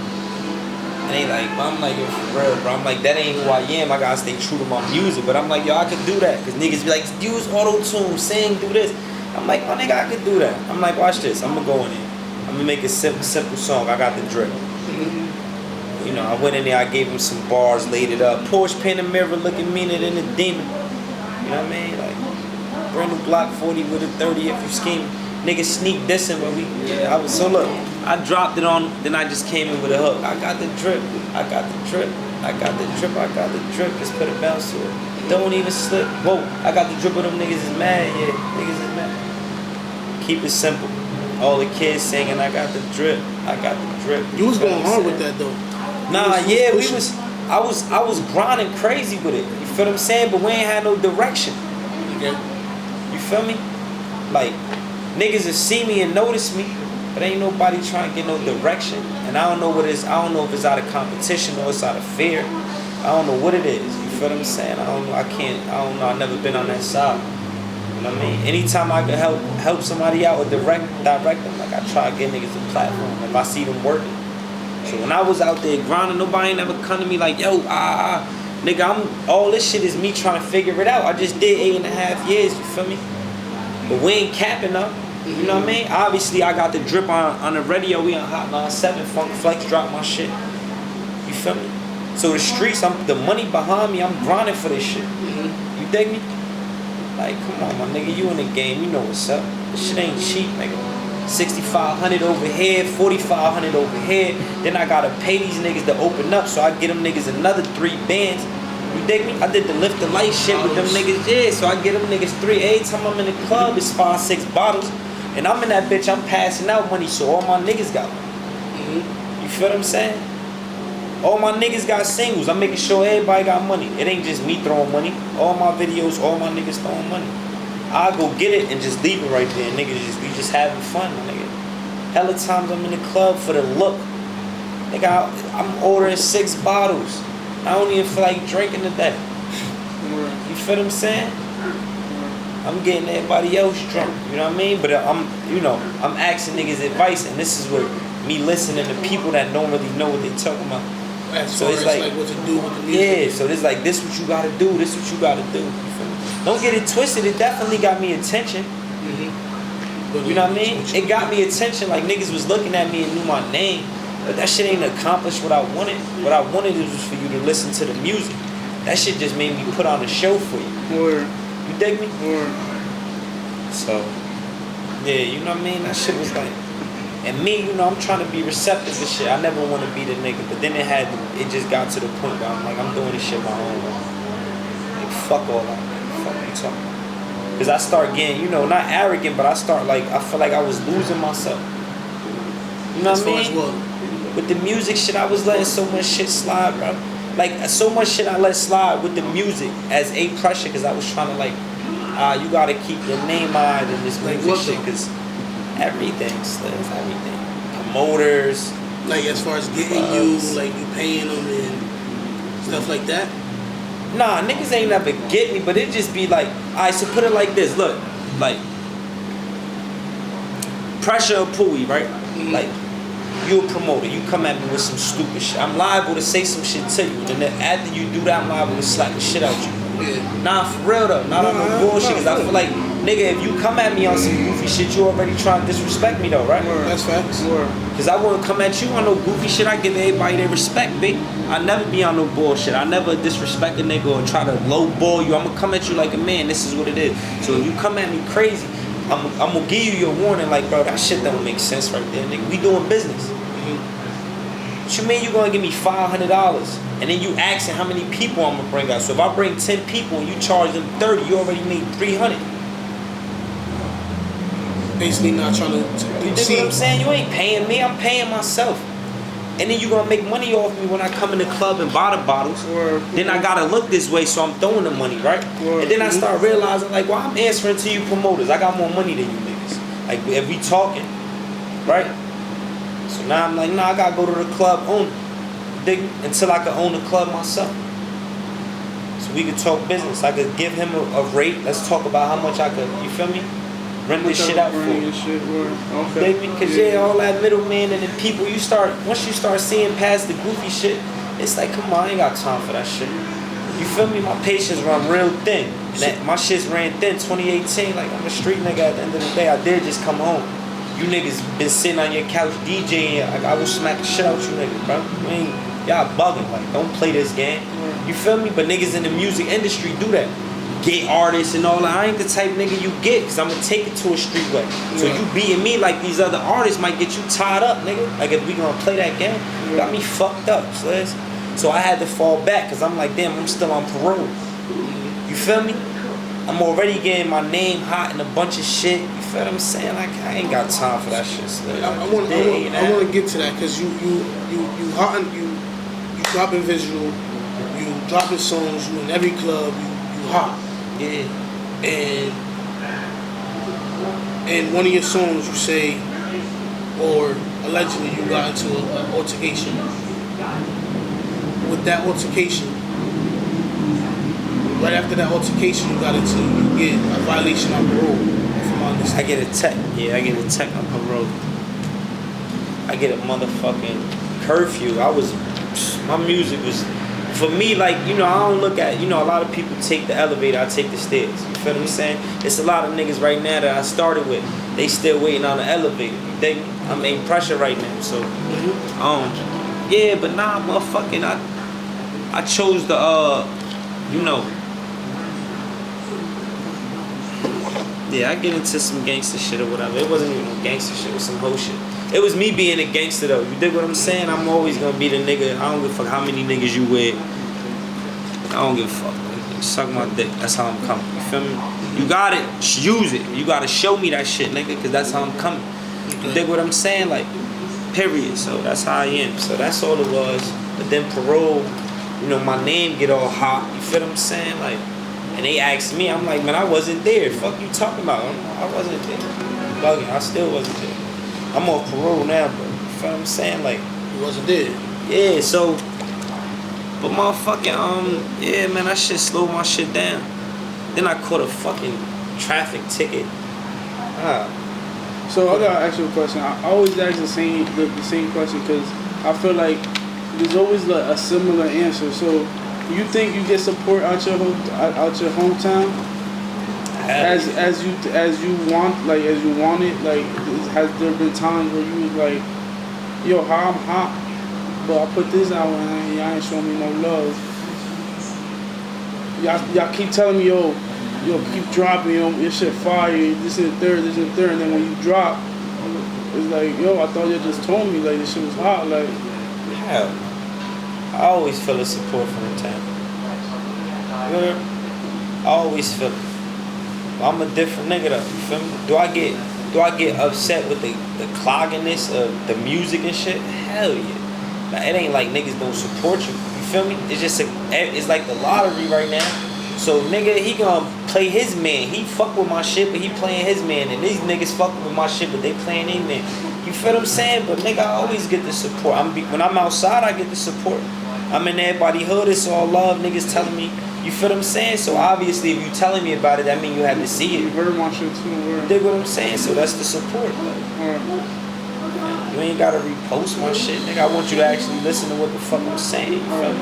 S2: And they like, I'm like, yo, for real, bro. I'm like, that ain't who I am. I gotta stay true to my music. But I'm like, yo, I could do that. Cause niggas be like, use auto-tune, sing, do this. I'm like, my nigga, I could do that. I'm like, watch this. I'm gonna go in there. I'm gonna make a simple song. I got the drip. You know, I went in there, I gave him some bars, laid it up. Porsche Panamera looking meaner than a demon. You know what I mean? Like, brand new Glock 40 with a 30 if you scheming. Niggas sneak dissing, but so look, I dropped it on, then I just came in with a hook. I got the drip, I got the drip, I got the drip, I got the drip. Just put a bounce to it. Don't even slip. Whoa, I got the drip, but them niggas is mad, yeah. Niggas is mad. Keep it simple. All the kids singing, I got the drip, I got the drip.
S1: You was going hard with that though.
S2: Nah, yeah, I was grinding crazy with it. You feel what I'm saying? But we ain't had no direction.
S1: Okay.
S2: You feel me? Like, niggas will see me and notice me, but ain't nobody trying to get no direction. And I don't know what it is. I don't know if it's out of competition or it's out of fear. I don't know what it is. You feel what I'm saying? I don't know. I don't know. I've never been on that side. You know what I mean? Anytime I can help somebody out or direct them, like, I try to get niggas a platform if I see them working. So when I was out there grinding, nobody ain't never come to me like, yo, nigga, all this shit is me trying to figure it out. I just did 8.5 years, you feel me? But we ain't capping up, you know what I mean? Obviously, I got the drip on the radio. We on Hotline 7, Funk Flex dropped my shit. You feel me? So the streets, the money behind me, I'm grinding for this shit. You dig me? Like, come on, my nigga, you in the game, you know what's up. This shit ain't cheap, nigga. 6,500 over here, 4,500 over here. Then I gotta pay these niggas to open up, so I get them niggas another 3 bands. You dig me? I did the lift the light shit with them niggas, yeah. So I get them niggas 3. Every time I'm in the club, it's 5, 6 bottles. And I'm in that bitch, I'm passing out money, so all my niggas got money. You feel what I'm saying? All my niggas got singles. I'm making sure everybody got money. It ain't just me throwing money. All my videos, all my niggas throwing money. I go get it and just leave it right there. Niggas we just having fun, my nigga. Hella times I'm in the club for the look. Nigga, I'm ordering 6 bottles. I don't even feel like drinking today. You feel what I'm saying? I'm getting everybody else drunk. You know what I mean? But I'm asking niggas advice, and this is where me listening to people that don't really know what they talking about.
S1: So it's like what to do with the music.
S2: Yeah, so it's like, this what you gotta do, this what you gotta do. You feel me? Don't get it twisted, it definitely got me attention. You know what I mean? It got me attention, like niggas was looking at me and knew my name. But that shit ain't accomplished what I wanted. What I wanted was for you to listen to the music. That shit just made me put on a show for you.
S3: Word.
S2: You dig me?
S3: Word.
S2: So, yeah, you know what I mean? That shit was like, And me, you know, I'm trying to be receptive to shit. I never want to be the nigga, but then it just got to the point where I'm like, I'm doing this shit my own way. Like, fuck all that. Fuck you talking about. Because I start getting, you know, not arrogant, but I start like, I feel like I was losing myself. You know what I mean? With the music shit, I was letting so much shit slide, bro. Like, so much shit I let slide with the music as a pressure, because I was trying to like, you gotta keep your name out in this music shit, because everything, Sliz, everything. Promoters.
S1: Like, as far as getting you, like, you paying them and stuff like that?
S2: Nah, niggas ain't never get me, but it just be like, alright, so put it like this, look, like, pressure or Pooey, right?
S1: Mm-hmm.
S2: Like, you a promoter, you come at me with some stupid shit. I'm liable to say some shit to you, and then after you do that, I'm liable to slap the shit out you.
S1: Yeah.
S2: Nah, for real though, not on no bullshit, because I feel like, nigga, if you come at me on some goofy shit, you already trying to disrespect me though, right?
S1: That's facts.
S2: Because I wouldn't come at you on no goofy shit. I give everybody their respect, B. I never be on no bullshit. I never disrespect a nigga or try to lowball you. I'm going to come at you like a man. This is what it is. So if you come at me crazy, I'm going to give you your warning like, bro, that shit don't make sense right there, nigga. We doing business. What you mean you going to give me $500? And then you asking how many people I'm going to bring out. So if I bring 10 people and you charge them 30, you already made 300.
S1: Basically not trying to
S2: You dig what I'm saying? You ain't paying me, I'm paying myself. And then you gonna make money off me when I come in the club and buy the bottles. Then I gotta look this way, so I'm throwing the money, right? And then I start realizing, like, well, I'm answering to you promoters. I got more money than you niggas. Like, if we talking, right? So now I'm like, nah, I gotta go to the club owner. Dig me? Until I can own the club myself. So we could talk business. I could give him a rate. Let's talk about how much I could, you feel me? Rent this shit out for.
S3: Okay.
S2: Because all that middleman and the people, once you start seeing past the goofy shit, it's like, come on, I ain't got time for that shit. You feel me? My patience run real thin. And my shit's ran thin 2018. Like, I'm a street nigga at the end of the day. I did just come home. You niggas been sitting on your couch DJing. I will smack the shit out you niggas, bro. Y'all bugging. Like, don't play this game. You feel me? But niggas in the music industry do that. Get artists and all that. I ain't the type nigga you get, because I'm going to take it to a street way. So you beating me like these other artists might get you tied up, nigga. Like, if we going to play that game, you got me fucked up, Sliz. So I had to fall back, because I'm like, damn, I'm still on parole. You feel me? I'm already getting my name hot and a bunch of shit. You feel what I'm saying? Like, I ain't got time for that shit, Sliz.
S1: I want to get to that, because you dropping visual, you dropping songs, you in every club, you hot.
S2: Yeah.
S1: And one of your songs you say, or allegedly you got into an altercation. With that altercation, right after that altercation you get a violation on parole, if I'm honest.
S2: I get a tech. Yeah, I get a tech on parole. I get a motherfucking curfew. My music was, for me, like, you know, I don't look at, you know, a lot of people take the elevator, I take the stairs. You feel what I'm saying? It's a lot of niggas right now that I started with, they still waiting on the elevator. You dig me? I'm in pressure right now, so, yeah, but nah, motherfucking, I chose the, you know, yeah, I get into some gangster shit or whatever. It wasn't even no gangster shit, it was some hoe shit. It was me being a gangster though. You dig what I'm saying? I'm always gonna be the nigga. I don't give a fuck how many niggas you with. I don't give a fuck. Suck my dick. That's how I'm coming. You feel me? You got it. Use it. You gotta show me that shit, nigga, because that's how I'm coming. You dig what I'm saying? Like, period. So that's how I am. So that's all it was. But then parole, you know, my name get all hot. You feel what I'm saying? Like, and they asked me, I'm like, man, I wasn't there. Fuck you talking about? I wasn't there. Bugging. I still wasn't there. I'm off parole now, bro. You feel what I'm saying? Like,
S1: You wasn't there.
S2: yeah, so, but motherfucking, yeah, man, that shit slowed my shit down. Then I caught a fucking traffic ticket.
S3: So I gotta ask you a question. I always ask the same question, because I feel like there's always like a similar answer. So you think you get support out your hometown? As you want it, like, has there been times where you was like, yo, how I'm hot, but I put this out and y'all ain't showing me no love. Y'all keep telling me, yo, keep dropping, your shit fire, this and the third, and then when you drop, It's like, yo, I thought you just told me like this shit was hot. Like,
S2: Hell, I always feel the support from the town. I always feel it. I'm a different nigga though. You feel me? Do I get upset with the clogginess of the music and shit? Hell yeah. Like, it ain't like niggas don't support you. You feel me? It's just it's like the lottery right now. So nigga, he gonna play his man. He fuck with my shit, but he playing his man. And these niggas fuck with my shit, but they playing their man. You feel what I'm saying? But nigga, I always get the support. When I'm outside, I get the support. I'm in everybody's hood. It's all love. Niggas telling me. You feel what I'm saying? So obviously, if you telling me about it, that mean you had to see
S3: you
S2: it.
S3: heard my shit too.
S2: You dig what I'm saying? So that's the support. Like, you ain't gotta repost my shit, nigga. I want you to actually listen to what the fuck I'm saying. You feel me?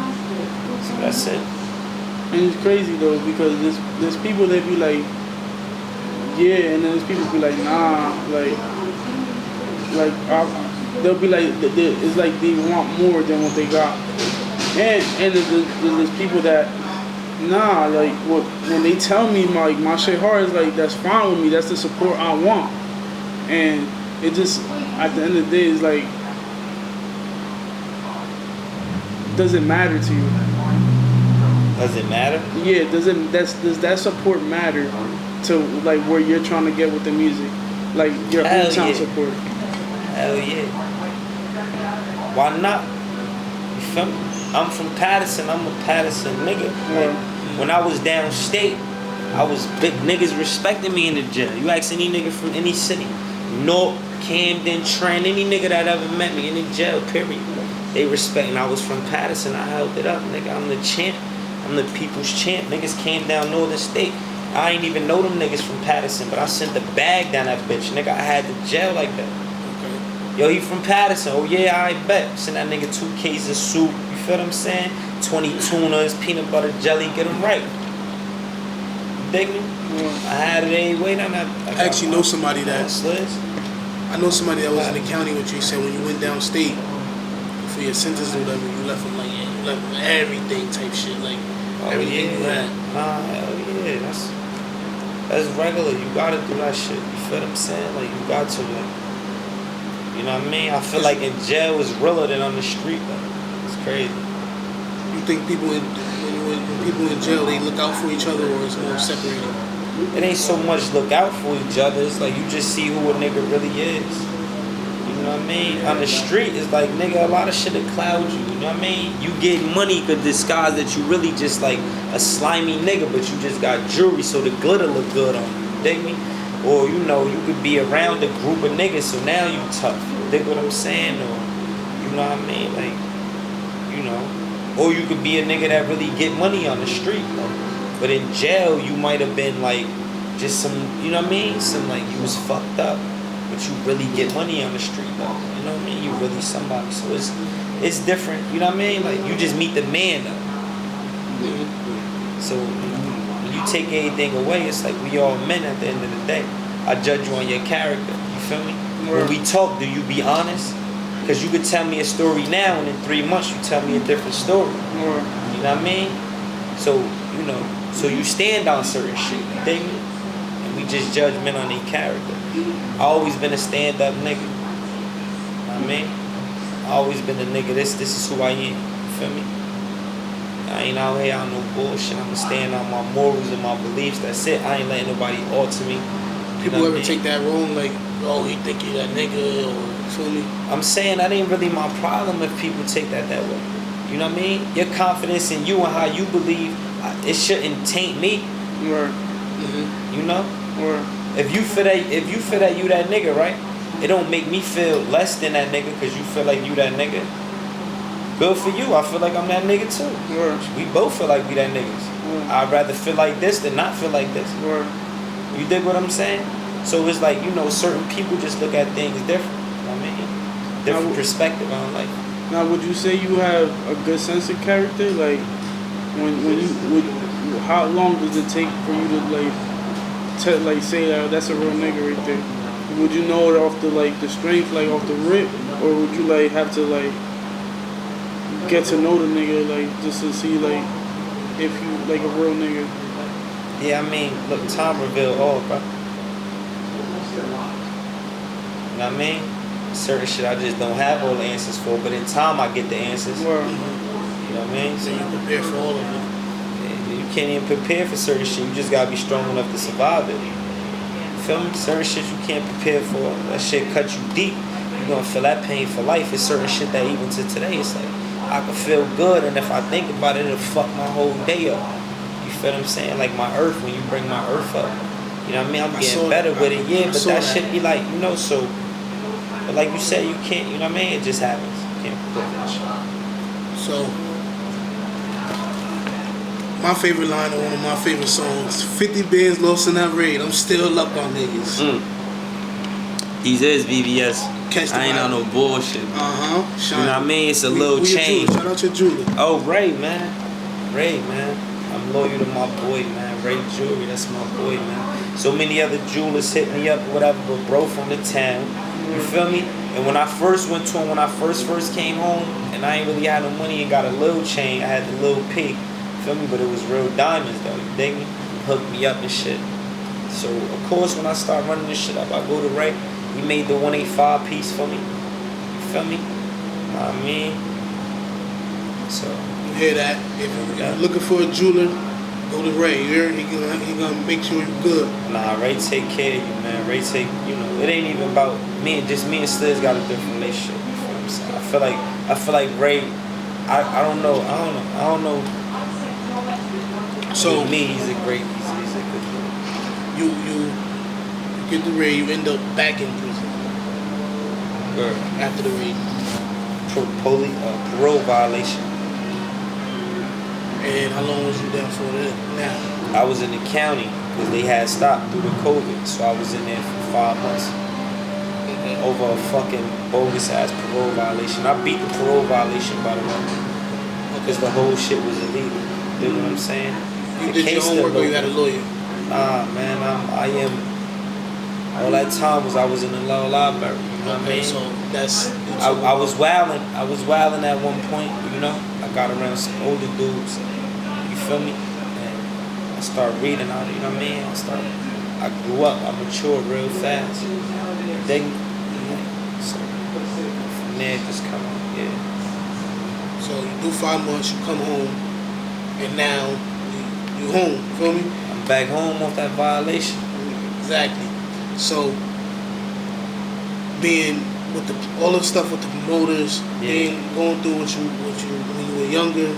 S2: So that's it.
S3: And it's crazy though because there's people that be like, yeah, and then there's people be like, nah, they'll be like, it's like they want more than what they got. And there's people that, nah, like when they tell me my shit hard, it's like that's fine with me. That's the support I want. And it just at the end of the day, it's like, does it matter to you?
S2: Does it matter?
S3: Yeah, does that support matter to like where you're trying to get with the music, like your
S2: Hell
S3: hometown
S2: yeah.
S3: support?
S2: Hell yeah. Why not? You feel me? I'm from Patterson. I'm a Patterson nigga. Like, when I was downstate, I was big niggas respecting me in the jail. You ask any nigga from any city, North, Camden, Trent, any nigga that ever met me in the jail, period. They respect. And I was from Patterson. I held it up, nigga. I'm the champ. I'm the people's champ. Niggas came down Northern State. I ain't even know them niggas from Patterson, but I sent the bag down that bitch. Nigga, I had the jail like that.
S1: Okay.
S2: Yo, he from Patterson. Oh yeah, I bet. Send that nigga 2 cases of soup. You feel what I'm saying? 20 tunas, peanut butter jelly. Get him right. You dig me? I had it any way down that.
S1: I actually know somebody that.
S2: Sliz.
S1: I know somebody that was in the county with you. Said when you went downstate for your sentence or whatever, you left them like you left them everything type shit, like everything you had.
S2: Nah, hell yeah. That's regular. You gotta do that shit. You feel what I'm saying? Like you got to, like, you know what I mean? I feel like in jail is realer than on the street though. It's crazy.
S1: You think people when people in jail they look out for each other, or it's more separated?
S2: It ain't so much look out for each other. It's like you just see who a nigga really is. You know what I mean? On the street, it's like, nigga, a lot of shit that cloud you. You know what I mean? You get money could disguise that you really just like a slimy nigga, but you just got jewelry, so the glitter look good on you. Dig me? Or you know, you could be around a group of niggas, so now you tough. Dig what I'm saying? Or you know what I mean? Like, you know. Or you could be a nigga that really get money on the street, though. But in jail, you might have been like just some, you know what I mean? Some like you was fucked up, but you really get money on the street, though. You know what I mean? You really somebody. So it's different. You know what I mean? Like you just meet the man, though. So when you take anything away, it's like we all men at the end of the day. I judge you on your character. You feel me? When we talk, do you be honest? Because you could tell me a story now, and in 3 months you tell me a different story. You know what I mean? So, you know, so you stand on certain shit, you dig me? And we just judge men on their character. I always been a stand-up nigga. You know what I mean? I always been a nigga, this is who I am. You feel me? I ain't out here on no bullshit. I'ma stand on my morals and my beliefs. That's it. I ain't letting nobody alter me.
S1: People ever take that wrong, like, oh, he think you that nigga, or feel me?
S2: I'm saying that ain't really my problem if people take that way. You know what I mean? Your confidence in you and how you believe, it shouldn't taint me. You know? If you feel that you that nigga, right? It don't make me feel less than that nigga because you feel like you that nigga. Good for you. I feel like I'm that nigga too. We both feel like we that niggas. I'd rather feel like this than not feel like this. You dig what I'm saying? So it's like, you know, certain people just look at things different. You know what I mean? Different perspective on life.
S3: Now, would you say you have a good sense of character? Like, how long does it take for you to say that's a real nigga right there? Would you know it off the strength, like off the rip, or would you like have to like get to know the nigga just to see like if you like a real nigga?
S2: Yeah, I mean, look, time reveal all, bro. You know what I mean? certain shit I just don't have all the answers for, but in time I get the answers.
S3: Word.
S2: You know what I mean?
S1: So you prepare for all of it.
S2: You can't even prepare for certain shit. You just gotta be strong enough to survive it. You feel me? Certain shit you can't prepare for. That shit cut you deep. You're gonna feel that pain for life. It's certain shit that even to today, it's like I can feel good, and if I think about it, it'll fuck my whole day up. You feel what I'm saying? Like my earth, when you bring my earth up. You know what I mean? I'm getting better with it, yeah, but that shit be like, you know, so. But like you said, you can't, you know what I mean? It just happens. You can't prepare that shit.
S1: So, my favorite line on one of my favorite songs, 50 bands lost in that raid. I'm still up on niggas.
S2: These is VVS.
S1: Catch the
S2: I ain't
S1: vibe.
S2: on no bullshit.
S1: You
S2: You know what I mean? It's a little
S1: Who your
S2: change.
S1: jeweler? Shout out your jeweler.
S2: Oh, Ray, man. Ray, man. I'm loyal to my boy, man. Ray Jewelry, that's my boy, man. So many other jewelers hit me up or whatever, but bro from the town. You feel me? And when I first went to him, when I first came home, and I ain't really had no money and got a little chain, I had the little P. Feel me? But it was real diamonds though. You dig me? Hooked me up and shit. So of course when I start running this shit up, I go to Ray. He made the 185 piece for me. You feel me? I mean, so
S1: You hear that? If you're looking for a jeweler, go to Ray. You hear? He gonna make sure you're good.
S2: nah, Ray take care of you, man. Ray take, you know, it ain't even about me. Just me and Stiz got a different relationship. You feel what I'm saying? I feel like Ray. I don't know.
S1: So
S2: With me, he's a great. He's a good dude.
S1: you get the raid, you end up back in prison
S2: Girl.
S1: after the raid.
S2: Parole violation.
S1: And how long was you there for that now?
S2: I was in the county because they had stopped through the COVID, so I was in there for 5 months
S1: Okay.
S2: over a fucking bogus ass parole violation. I beat the parole violation by the way because the whole shit was illegal. You know what I'm saying?
S1: You
S2: The
S1: did your
S2: case still
S1: homework or you
S2: open.
S1: had a lawyer?
S2: Nah, man, I am. All that time I was in the law library. You know what I
S1: Okay,
S2: mean?
S1: so that's
S2: I was wilding. I was wilding at one point. You know, I got around some older dudes. You feel me? And I started reading out. You know what I mean? I grew up. I matured real fast. Then, so from there, just come on. Yeah.
S1: So you do 5 months, you come home, and now you home. Feel me?
S2: I'm back home off that violation.
S1: Exactly. So being with all the stuff with the promoters, going through what you when you were younger,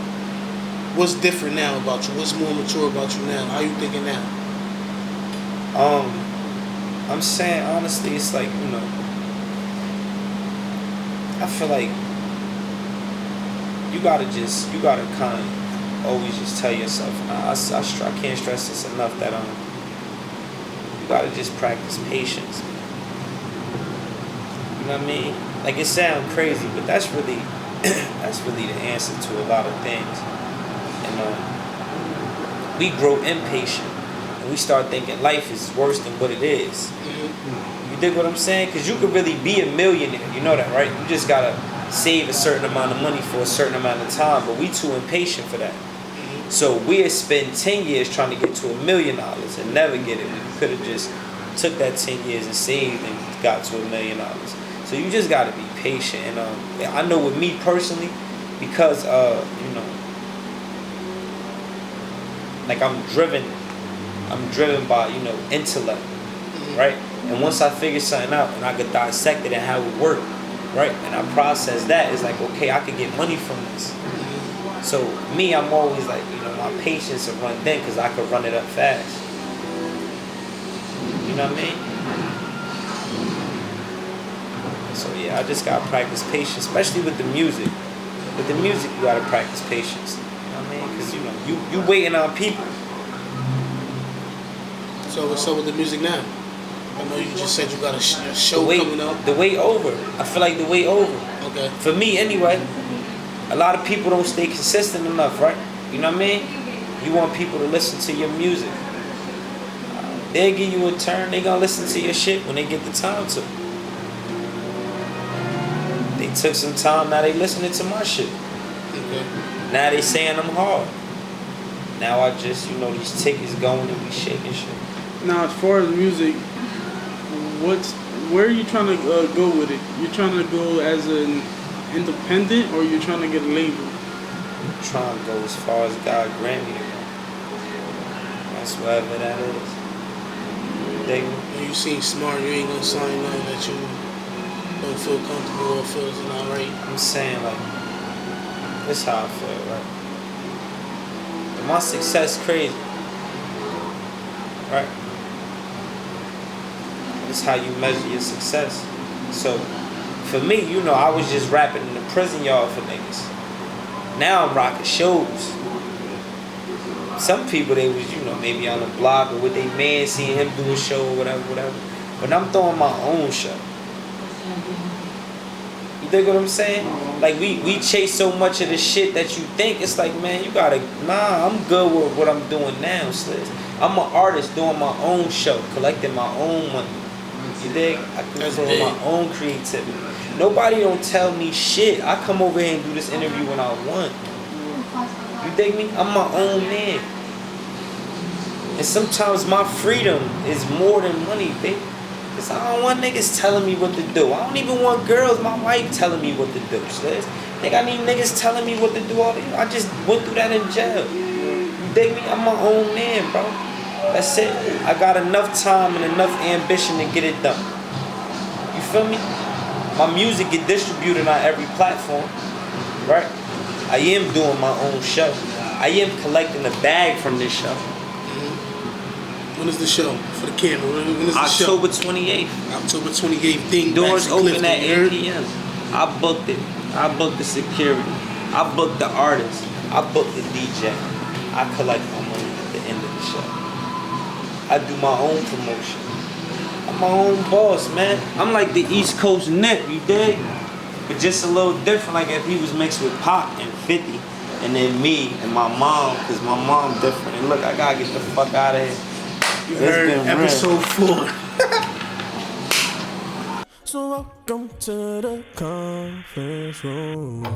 S1: what's different now about you? What's more mature about you now? How you thinking now?
S2: I'm saying honestly, it's like, you know, I feel like you gotta kind of always just tell yourself, I can't stress this enough, that you gotta just practice patience. You know what I mean? Like, it sounds crazy, but that's really the answer to a lot of things. And we grow impatient, and we start thinking life is worse than what it is. You dig what I'm saying? Because you could really be a millionaire. You know that, right? You just gotta save a certain amount of money for a certain amount of time, but we too impatient for that. So we'd spend 10 years trying to get to $1 million and never get it. We could have just took that 10 years and saved and got to $1 million. So you just gotta be patient. And I know with me personally, because you know, like I'm driven by, you know, intellect, right? And once I figure something out and I could dissect it and how it worked, right? And I process that, it's like, okay, I could get money from this. So me, I'm always like, you know, my patience will run thin because I could run it up fast. You know what I mean? So yeah, I just gotta practice patience, especially with the music. With the music, you gotta practice patience. You know what I mean? Because, you know, you waiting on people.
S1: So what's up with the music now? I know you just said you got a show coming up.
S2: The wait over. I feel like the wait over.
S1: Okay.
S2: For me, anyway. A lot of people don't stay consistent enough, right? You know what I mean? You want people to listen to your music. They'll give you a turn. They gonna listen to your shit when they get the time to. They took some time. Now they listening to my shit.
S1: Okay.
S2: Now they saying I'm hard. Now I just, you know, these tickets going and we shaking shit.
S3: Now, as far as music, where are you trying to go with it? You're trying to go as an independent, or you're trying to get a label?
S2: I'm trying to go as far as God grant me to go. That's whatever that is. Dig me?
S1: When you seem smart, you ain't gonna sign nothing that you don't feel comfortable or feels not right.
S2: I'm saying, like, this how I feel, right? And my success crazy, right? This how you measure your success. So, for me, you know, I was just rapping in the prison yard for niggas. Now I'm rocking shows. Some people, they was, you know, maybe on the block or with their man, seeing him do a show or whatever. But I'm throwing my own show. You dig what I'm saying? Like, we chase so much of the shit that you think. It's like, man, you gotta, nah, I'm good with what I'm doing now, Sliz. I'm an artist doing my own show, collecting my own money. You dig? I control my own creativity. Nobody don't tell me shit. I come over here and do this interview when I want. You dig me? I'm my own man. And sometimes my freedom is more than money, baby. Cause I don't want niggas telling me what to do. I don't even want girls, my wife, telling me what to do. Nigga, I need niggas telling me what to do. I just went through that in jail. You dig me? I'm my own man, bro. That's it. I got enough time and enough ambition to get it done. You feel me? My music get distributed on every platform, right? I am doing my own show. I am collecting the bag from this show.
S1: When is the show for the camera? When is the
S2: October
S1: show?
S2: 28th.
S1: October 28th. Thing
S2: Doors open
S1: Clifton,
S2: at
S1: you
S2: 8
S1: heard?
S2: p.m. I booked it. I booked the security. I booked the artist. I booked the DJ. I collect my money at the end of the show. I do my own promotion. I'm my own boss, man. I'm like the East Coast Nip, you dig? But just a little different, like if he was mixed with Pop and 50, and then me and my mom, because my mom different. And look, I gotta get the fuck out of here.
S1: You heard episode 4.
S4: So welcome to the conference room.